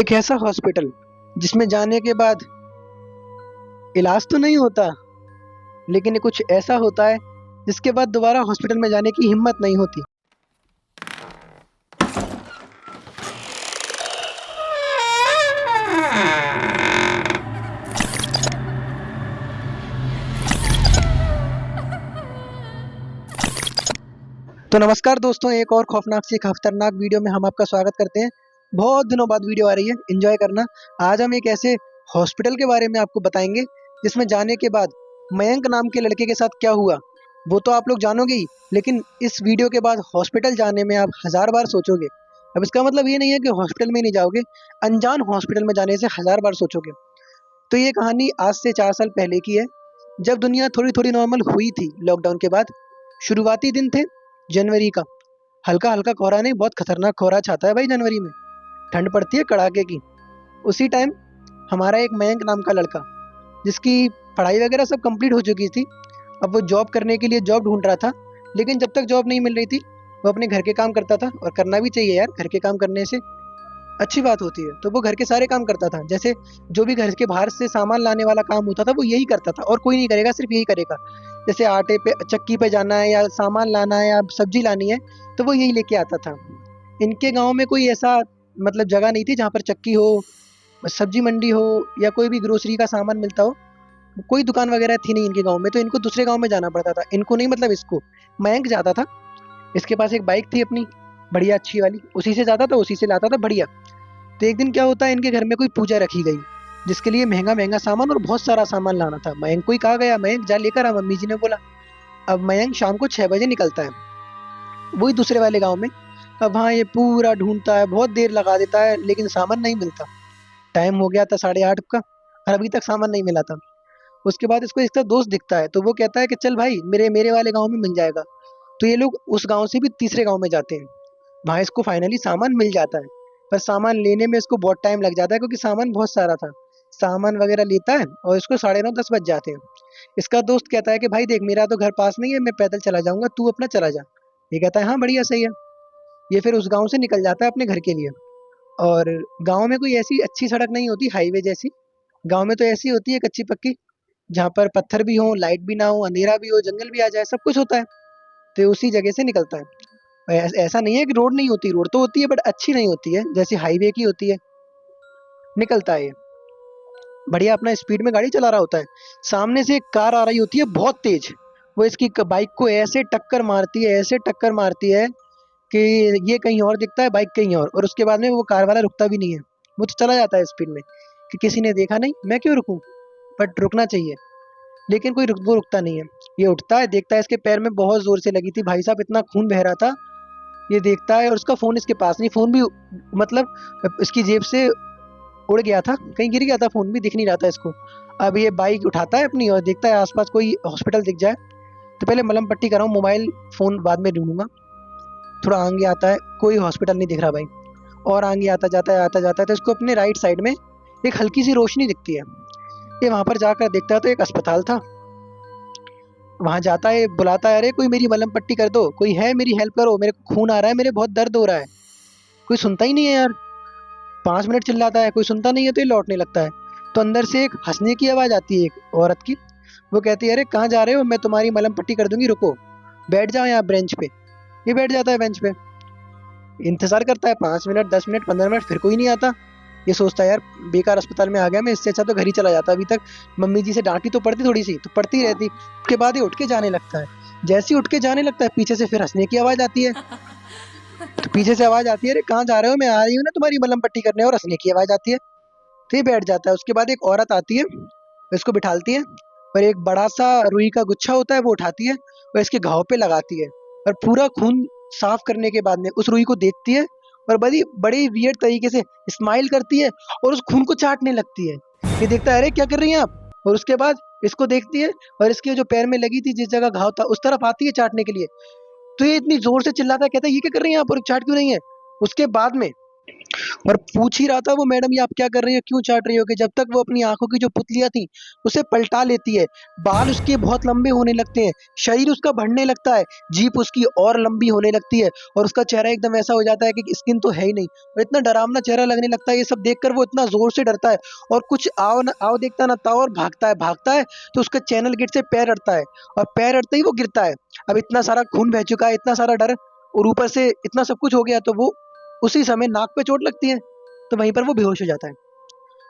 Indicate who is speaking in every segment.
Speaker 1: एक ऐसा हॉस्पिटल जिसमें जाने के बाद इलाज तो नहीं होता, लेकिन ये कुछ ऐसा होता है जिसके बाद दोबारा हॉस्पिटल में जाने की हिम्मत नहीं होती। तो नमस्कार दोस्तों, एक और खौफनाक सी खतरनाक वीडियो में हम आपका स्वागत करते हैं। बहुत दिनों बाद वीडियो आ रही है, एंजॉय करना। आज हम एक ऐसे हॉस्पिटल के बारे में आपको बताएंगे जिसमें जाने के बाद मयंक नाम के लड़के के साथ क्या हुआ वो तो आप लोग जानोगे ही, लेकिन इस वीडियो के बाद हॉस्पिटल जाने में आप 1000 बार सोचोगे। अब इसका मतलब ये नहीं है कि हॉस्पिटल में ही नहीं जाओगे, अनजान हॉस्पिटल में जाने से 1000 बार सोचोगे। तो ये कहानी आज से 4 साल पहले की है, जब दुनिया थोड़ी थोड़ी नॉर्मल हुई थी लॉकडाउन के बाद। शुरुआती दिन थे जनवरी का। हल्का हल्का कोहरा नहीं, बहुत खतरनाक कोहरा छाता है भाई जनवरी में। ठंड पड़ती है कड़ाके की। उसी टाइम हमारा एक मयंक नाम का लड़का, जिसकी पढ़ाई वगैरह सब कंप्लीट हो चुकी थी, अब वो जॉब करने के लिए जॉब ढूंढ रहा था। लेकिन जब तक जॉब नहीं मिल रही थी वो अपने घर के काम करता था, और करना भी चाहिए यार, घर के काम करने से अच्छी बात होती है। तो वो घर के सारे काम करता था, जैसे जो भी घर के बाहर से सामान लाने वाला काम होता था वो यही करता था, और कोई नहीं करेगा, सिर्फ यही करेगा। जैसे आटे पे चक्की पे जाना है, या सामान लाना है, या सब्जी लानी है, तो वो यही लेके आता था। इनके गांव में कोई ऐसा मतलब जगह नहीं थी जहाँ पर चक्की हो, सब्जी मंडी हो, या कोई भी ग्रोसरी का सामान मिलता हो। कोई दुकान वगैरह थी नहीं इनके गांव में, तो इनको दूसरे गांव में जाना पड़ता था। इनको नहीं मतलब इसको, मयंक जाता था। इसके पास एक बाइक थी अपनी, बढ़िया अच्छी वाली, उसी से जाता था, उसी से लाता था बढ़िया। तो एक दिन क्या होता है, इनके घर में कोई पूजा रखी गई, जिसके लिए महंगा महंगा सामान और बहुत सारा सामान लाना था। मयंक को ही कहा गया, मयंक जा लेकर आ, मम्मी जी ने बोला। अब मयंक शाम को 6 बजे निकलता है, वही दूसरे वाले गांव में। अब वहाँ ये पूरा ढूंढता है, बहुत देर लगा देता है, लेकिन सामान नहीं मिलता। टाइम हो गया था 8:30 का, और अभी तक सामान नहीं मिला था। उसके बाद इसको इसका दोस्त दिखता है, तो वो कहता है कि चल भाई, मेरे मेरे वाले गांव में मिल जाएगा। तो ये लोग उस गांव से भी तीसरे गांव में जाते हैं। वहाँ इसको फाइनली सामान मिल जाता है, पर सामान लेने में इसको बहुत टाइम लग जाता है, क्योंकि सामान बहुत सारा था। सामान वगैरह लेता है और इसको 9:30-10 बज जाते हैं। इसका दोस्त कहता है कि भाई देख, मेरा तो घर पास नहीं है, मैं पैदल चला जाऊंगा, तू अपना चला जा। ये कहता है हाँ बढ़िया, सही है। ये फिर उस गांव से निकल जाता है अपने घर के लिए। और गांव में कोई ऐसी अच्छी सड़क नहीं होती हाईवे जैसी। गांव में तो ऐसी होती है कच्ची पक्की, जहाँ पर पत्थर भी हो, लाइट भी ना हो, अंधेरा भी हो, जंगल भी आ जाए, सब कुछ होता है। तो ये उसी जगह से निकलता है। ऐसा नहीं है कि रोड नहीं होती, रोड तो होती है, बट अच्छी नहीं होती है, जैसी हाईवे की होती है। निकलता है ये बढ़िया, अपना स्पीड में गाड़ी चला रहा होता है। सामने से एक कार आ रही होती है बहुत तेज। वो इसकी बाइक को ऐसे टक्कर मारती है, ऐसे टक्कर मारती है कि ये कहीं और दिखता है, बाइक कहीं और उसके बाद में वो कार वाला रुकता भी नहीं है। वो तो चला जाता है स्पीड में कि किसी ने देखा नहीं, मैं क्यों रुकूं, बट रुकना चाहिए। लेकिन वो रुकता नहीं है। ये उठता है, देखता है इसके पैर में बहुत जोर से लगी थी, भाई साहब इतना खून बह रहा था। ये देखता है, और उसका फोन इसके पास नहीं, फोन भी मतलब इसकी जेब से उड़ गया था, कहीं गिर गया था, फोन भी दिख नहीं रहा था इसको। अब ये बाइक उठाता है अपनी और देखता है आसपास कोई हॉस्पिटल दिख जाए तो पहले मलहम पट्टी कराऊं, मोबाइल फोन बाद में ढूंढूंगा। थोड़ा आगे आता है, कोई हॉस्पिटल नहीं दिख रहा भाई। और आगे आता जाता है तो इसको अपने राइट साइड में एक हल्की सी रोशनी दिखती है। ये वहां पर जाकर देखता है तो एक अस्पताल था। वहां जाता है, बुलाता है, अरे कोई मेरी मलहम पट्टी कर दो, कोई है, मेरी हेल्प करो, मेरे को खून आ रहा है, मेरे बहुत दर्द हो रहा है। कोई सुनता ही नहीं है यार। 5 मिनट चिल्लाता है, कोई सुनता नहीं है, तो ये लौटने लगता है। तो अंदर से एक हंसने की आवाज आती है एक औरत की। वो कहती है, अरे कहाँ जा रहे हो, मैं तुम्हारी मलहम पट्टी कर दूंगी, रुको, बैठ जाओ यहाँ बेंच पे। ये बैठ जाता है बेंच पे, इंतजार करता है 5 मिनट, 10 मिनट, 15 मिनट, फिर कोई नहीं आता। ये सोचता है यार, बेकार अस्पताल में आ गया मैं, इससे अच्छा तो घर ही चला जाता। अभी तक मम्मी जी से डांटी तो पड़ती थोड़ी सी, तो पड़ती रहती। उसके बाद ये उठ के जाने लगता है। जैसे ही उठ के जाने लगता है, पीछे से फिर हंसने की आवाज आती है। तो पीछे से आवाज आती है, अरे कहाँ जा रहे हो, मैं आ रही हूँ ना तुम्हारी मलहम पट्टी करने, और हंसने की आवाज आती है। तो ये बैठ जाता है। उसके बाद एक औरत आती है, इसको बिठालती है, और एक बड़ा सा रुई का गुच्छा होता है वो उठाती है, और इसके घाव पे लगाती है। और पूरा खून साफ करने के बाद में उस रुई को देखती है, और बड़ी बड़ी वियर्ड तरीके से स्माइल करती है, और उस खून को चाटने लगती है। ये देखता है, अरे क्या कर रही हैं आप। और उसके बाद इसको देखती है, और इसके जो पैर में लगी थी, जिस जगह घाव था, उस तरफ आती है चाटने के लिए। तो ये इतनी जोर से चिल्लाता है, कहता है ये क्या कर रही हैं आप, और चाट क्यों नहीं है। उसके बाद में और पूछ ही रहा था वो, मैडम ये आप क्या कर रही हो, क्यों चाट रही हो, कि जब तक वो अपनी आंखों की जो पुतलियां थी उसे पलटा लेती है, बाल उसके बहुत लंबे होने लगते हैं, शरीर उसका बढ़ने लगता है, जीभ उसकी और लंबी होने लगती है, और उसका चेहरा एकदम ऐसा हो जाता है कि स्किन तो है ही नहीं, और इतना डरावना चेहरा लगने लगता है। ये सब देखकर वो इतना जोर से डरता है, और कुछ आओ ना आओ देखता ना ताओ, और भागता है तो उसका चैनल गेट से पैर अड़ता है, और पैर अड़ते ही वो गिरता है। अब इतना सारा खून बह चुका है, इतना सारा डर, और ऊपर से इतना सब कुछ हो गया, तो वो उसी समय नाक पे चोट लगती है, तो वहीं पर वो बेहोश हो जाता है।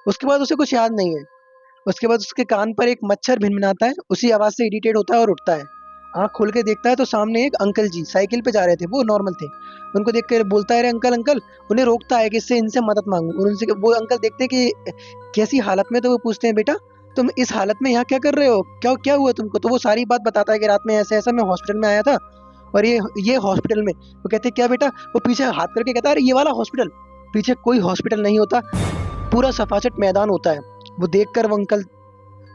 Speaker 1: उसके बाद उसे कुछ याद नहीं है। उसके बाद उसके कान पर एक मच्छर भिनभिनाता है, उसी आवाज से इरिटेट होता है और उठता है। आंख खोल के देखता है तो सामने एक अंकल जी साइकिल पे जा रहे थे, वो नॉर्मल थे। उनको देख कर बोलता है, अरे अंकल अंकल। उन्हें रोकता है कि इससे इनसे मदद मांगू, और उनसे वो अंकल देखते हैं कि कैसी हालत में, तो वो पूछते हैं, बेटा तुम इस हालत में यहाँ क्या कर रहे हो, क्या क्या हुआ तुमको। तो वो सारी बात बताता है कि रात में ऐसे ऐसा मैं हॉस्पिटल में आया था, और ये हॉस्पिटल में। वो कहते हैं क्या बेटा, वो पीछे हाथ करके कहता है, अरे ये वाला हॉस्पिटल। पीछे कोई हॉस्पिटल नहीं होता, पूरा सफाचट मैदान होता है। वो देखकर वो अंकल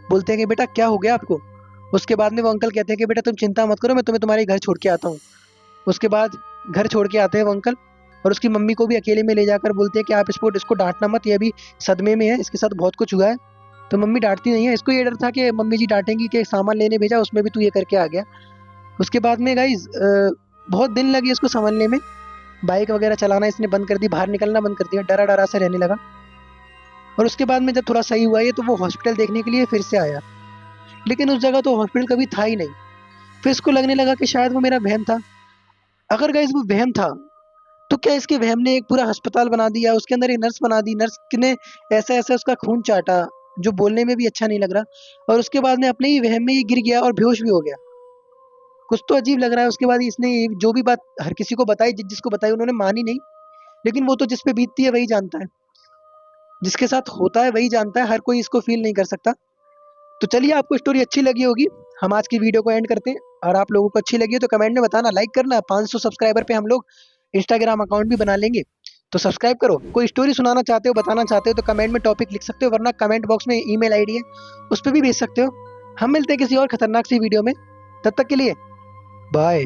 Speaker 1: बोलते हैं कि बेटा क्या हो गया आपको। उसके बाद में वो अंकल कहते हैं कि बेटा तुम चिंता मत करो, मैं तुम्हें तुम्हारे घर छोड़ के आता हूँ। उसके बाद घर छोड़ के आते हैं वो अंकल, और उसकी मम्मी को भी अकेले में ले जाकर बोलते हैं कि आप इसको डांटना मत, ये अभी सदमे में है, इसके साथ बहुत कुछ हुआ है। तो मम्मी डांटती नहीं है, इसको ये डर था कि मम्मी जी डांटेंगी कि सामान लेने भेजा उसमें भी तू ये करके आ गया। उसके बाद में गाइज बहुत दिन लगे इसको समझने में। बाइक वगैरह चलाना इसने बंद कर दी, बाहर निकलना बंद कर दिया, डरा डरा सा रहने लगा। और उसके बाद में जब थोड़ा सही हुआ ये, तो वो हॉस्पिटल देखने के लिए फिर से आया, लेकिन उस जगह तो हॉस्पिटल कभी था ही नहीं। फिर इसको लगने लगा कि शायद वो मेरा वहम था। अगर गाइस वो वहम था, तो क्या इसके वहम ने एक पूरा अस्पताल बना दिया, उसके अंदर एक नर्स बना दी, नर्स ने ऐसा ऐसा उसका खून चाटा, जो बोलने में भी अच्छा नहीं लग रहा, और उसके बाद में अपने ही वहम में ही गिर गया और बेहोश भी हो गया। कुछ तो अजीब लग रहा है। उसके बाद इसने जो भी बात हर किसी को बताई, जिसको बताई उन्होंने मानी नहीं, लेकिन वो तो जिस पे बीतती है वही जानता है, जिसके साथ होता है वही जानता है, हर कोई इसको फील नहीं कर सकता। तो चलिए, आपको स्टोरी अच्छी लगी होगी, हम आज की वीडियो को एंड करते हैं। और आप लोगों को अच्छी लगी हो तो कमेंट में बताना, लाइक करना। 500 सब्सक्राइबर पे हम लोग इंस्टाग्राम अकाउंट भी बना लेंगे, तो सब्सक्राइब करो। कोई स्टोरी सुनाना चाहते हो, बताना चाहते हो, तो कमेंट में टॉपिक लिख सकते हो, वरना कमेंट बॉक्स में ईमेल आईडी है, उस पर भी भेज सकते हो। हम मिलते हैं किसी और खतरनाक सी वीडियो में, तब तक के लिए बाय।